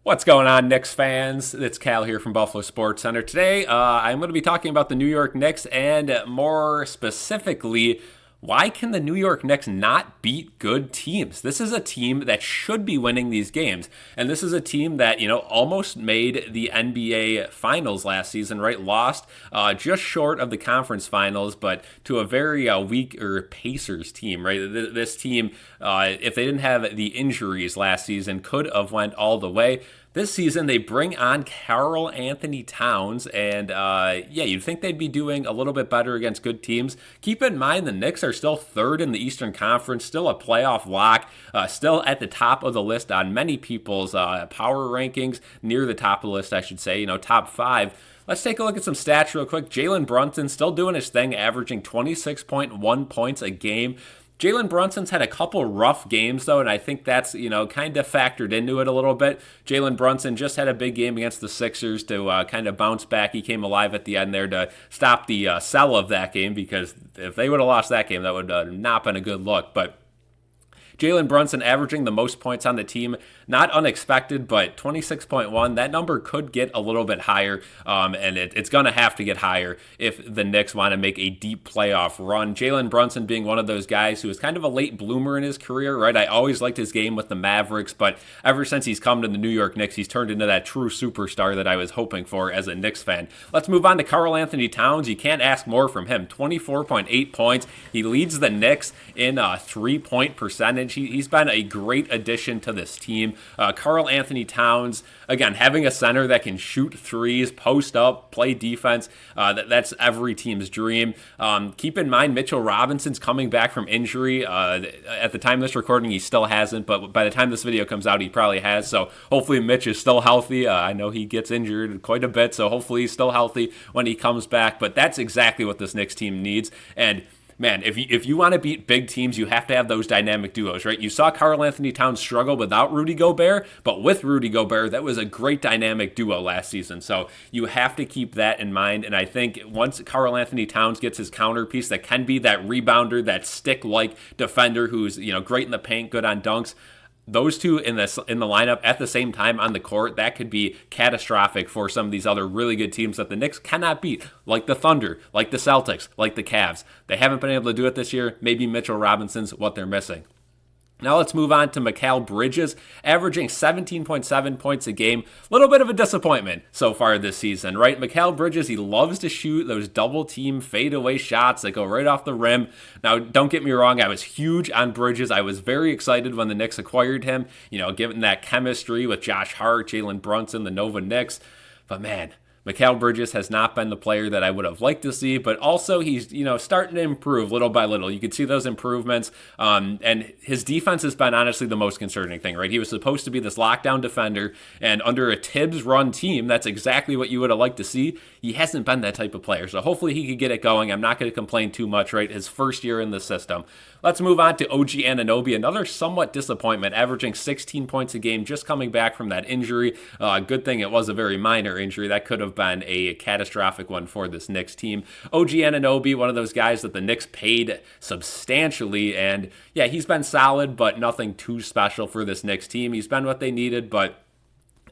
What's going on, Knicks fans? It's Cal here from Buffalo Sports Center. Today, I'm going to be talking about the New York Knicks and more specifically, why can the New York Knicks not beat good teams? This is a team that should be winning these games. And this is a team that, almost made the NBA Finals last season, right? Lost just short of the conference finals, but to a very weak Pacers team, right? This team, if they didn't have the injuries last season, could have went all the way. This season, they bring on Karl Anthony Towns, and you'd think they'd be doing a little bit better against good teams. Keep in mind, the Knicks are still third in the Eastern Conference, still a playoff lock, still at the top of the list on many people's power rankings, near the top of the list, I should say, top five. Let's take a look at some stats real quick. Jalen Brunson still doing his thing, averaging 26.1 points a game. Jalen Brunson's had a couple rough games, though, and I think that's, kind of factored into it a little bit. Jalen Brunson just had a big game against the Sixers to kind of bounce back. He came alive at the end there to stop the sell of that game, because if they would have lost that game, that would have not been a good look. But Jalen Brunson averaging the most points on the team, not unexpected, but 26.1. That number could get a little bit higher, and it's going to have to get higher if the Knicks want to make a deep playoff run. Jalen Brunson being one of those guys who is kind of a late bloomer in his career, right? I always liked his game with the Mavericks, but ever since he's come to the New York Knicks, he's turned into that true superstar that I was hoping for as a Knicks fan. Let's move on to Karl Anthony Towns. You can't ask more from him. 24.8 points. He leads the Knicks in three-point percentage. He's been a great addition to this team. Karl Anthony Towns, again, having a center that can shoot threes, post up, play defense, that's every team's dream. Keep in mind, Mitchell Robinson's coming back from injury. At the time of this recording, he still hasn't, but by the time this video comes out, he probably has. So hopefully Mitch is still healthy. I know he gets injured quite a bit, so hopefully he's still healthy when he comes back. But that's exactly what this Knicks team needs. And man, if you want to beat big teams, you have to have those dynamic duos, right? You saw Karl Anthony Towns struggle without Rudy Gobert, but with Rudy Gobert, that was a great dynamic duo last season. So you have to keep that in mind. And I think once Karl Anthony Towns gets his counterpiece that can be that rebounder, that stick-like defender who's great in the paint, good on dunks, those two in the lineup at the same time on the court, that could be catastrophic for some of these other really good teams that the Knicks cannot beat, like the Thunder, like the Celtics, like the Cavs. They haven't been able to do it this year. Maybe Mitchell Robinson's what they're missing. Now let's move on to Mikal Bridges, averaging 17.7 points a game. A little bit of a disappointment so far this season, right? Mikal Bridges, he loves to shoot those double-team fadeaway shots that go right off the rim. Now, don't get me wrong, I was huge on Bridges. I was very excited when the Knicks acquired him, given that chemistry with Josh Hart, Jalen Brunson, the Nova Knicks. But man, Mikal Bridges has not been the player that I would have liked to see, but also he's, starting to improve little by little. You can see those improvements, and his defense has been honestly the most concerning thing, right? He was supposed to be this lockdown defender, and under a Tibbs-run team, that's exactly what you would have liked to see. He hasn't been that type of player, so hopefully he could get it going. I'm not going to complain too much, right? His first year in the system. Let's move on to OG Anunoby, another somewhat disappointment, averaging 16 points a game, just coming back from that injury. Good thing it was a very minor injury. That could have been a catastrophic one for this Knicks team. OG Anunoby, one of those guys that the Knicks paid substantially, and yeah, he's been solid, but nothing too special for this Knicks team. He's been what they needed, but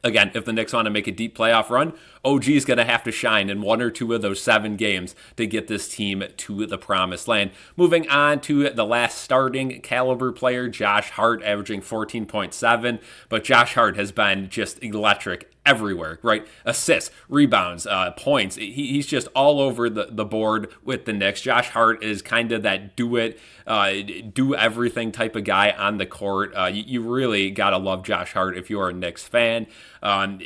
again, if the Knicks want to make a deep playoff run, OG is going to have to shine in one or two of those 7 games to get this team to the promised land. Moving on to the last starting caliber player, Josh Hart, averaging 14.7. But Josh Hart has been just electric everywhere, right? Assists, rebounds, points. He's just all over the board with the Knicks. Josh Hart is kind of that do everything type of guy on the court. You really got to love Josh Hart if you are a Knicks fan.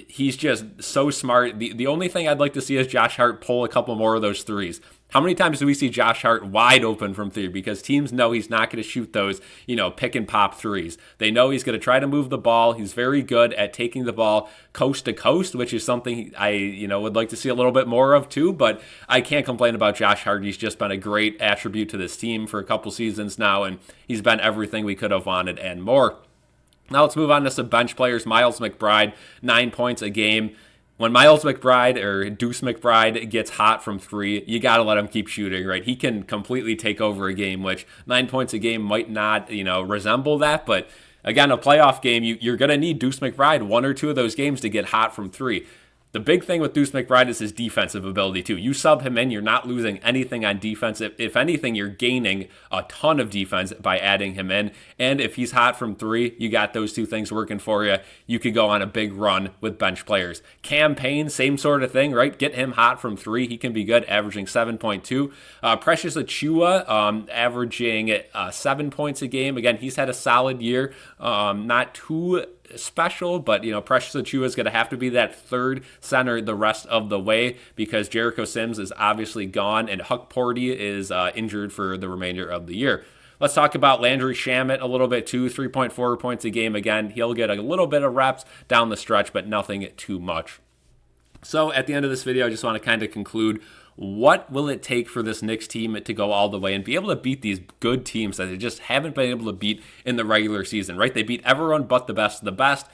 He's just so smart. The only thing I'd like to see is Josh Hart pull a couple more of those threes. How many times do we see Josh Hart wide open from three? Because teams know he's not going to shoot those, pick and pop threes. They know he's going to try to move the ball. He's very good at taking the ball coast to coast, which is something I, would like to see a little bit more of too. But I can't complain about Josh Hart. He's just been a great attribute to this team for a couple seasons now, and he's been everything we could have wanted and more. Now let's move on to some bench players. Miles McBride, 9 points a game. When Miles McBride or Deuce McBride gets hot from three, you got to let him keep shooting, right? He can completely take over a game, which 9 points a game might not, resemble that, but Again, a playoff game, you're going to need Deuce McBride one or two of those games to get hot from three. The big thing with Deuce McBride is his defensive ability, too. You sub him in, you're not losing anything on defense. If anything, you're gaining a ton of defense by adding him in. And if he's hot from three, you got those two things working for you. You could go on a big run with bench players. Cam Payne, same sort of thing, right? Get him hot from three. He can be good, averaging 7.2. Precious Achiuwa, averaging 7 points a game. Again, he's had a solid year. Not too special, but Precious Achiuwa is going to have to be that third center the rest of the way because Jericho Sims is obviously gone and Huck Porty is injured for the remainder of the year. Let's talk about Landry Shamet a little bit too. 3.4 points a game. Again, he'll get a little bit of reps down the stretch, but nothing too much. So at the end of this video, I just want to kind of conclude, what will it take for this Knicks team to go all the way and be able to beat these good teams that they just haven't been able to beat in the regular season, right? They beat everyone but the best of the best.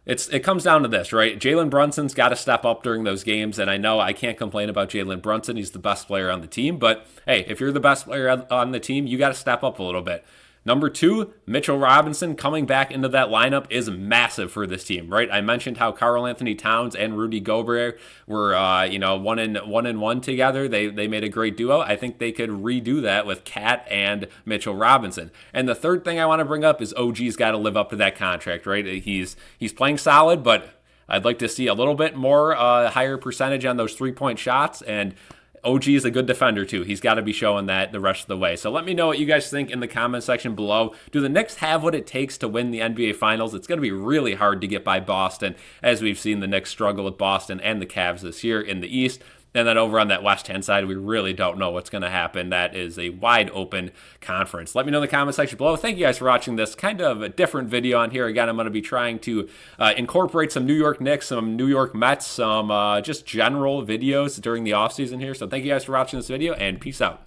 It comes down to this, right? Jalen Brunson's got to step up during those games, and I know I can't complain about Jalen Brunson. He's the best player on the team, but hey, if you're the best player on the team, you got to step up a little bit. Number two, Mitchell Robinson coming back into that lineup is massive for this team, right? I mentioned how Karl Anthony Towns and Rudy Gobert were, one and one together. They made a great duo. I think they could redo that with Cat and Mitchell Robinson. And the third thing I want to bring up is OG's got to live up to that contract, right? He's playing solid, but I'd like to see a little bit more higher percentage on those 3-point shots, and OG is a good defender, too. He's got to be showing that the rest of the way. So let me know what you guys think in the comment section below. Do the Knicks have what it takes to win the NBA Finals? It's going to be really hard to get by Boston, as we've seen the Knicks struggle with Boston and the Cavs this year in the East. And then over on that west-hand side, we really don't know what's going to happen. That is a wide-open conference. Let me know in the comment section below. Thank you guys for watching this kind of a different video on here. Again, I'm going to be trying to incorporate some New York Knicks, some New York Mets, some just general videos during the offseason here. So thank you guys for watching this video, and peace out.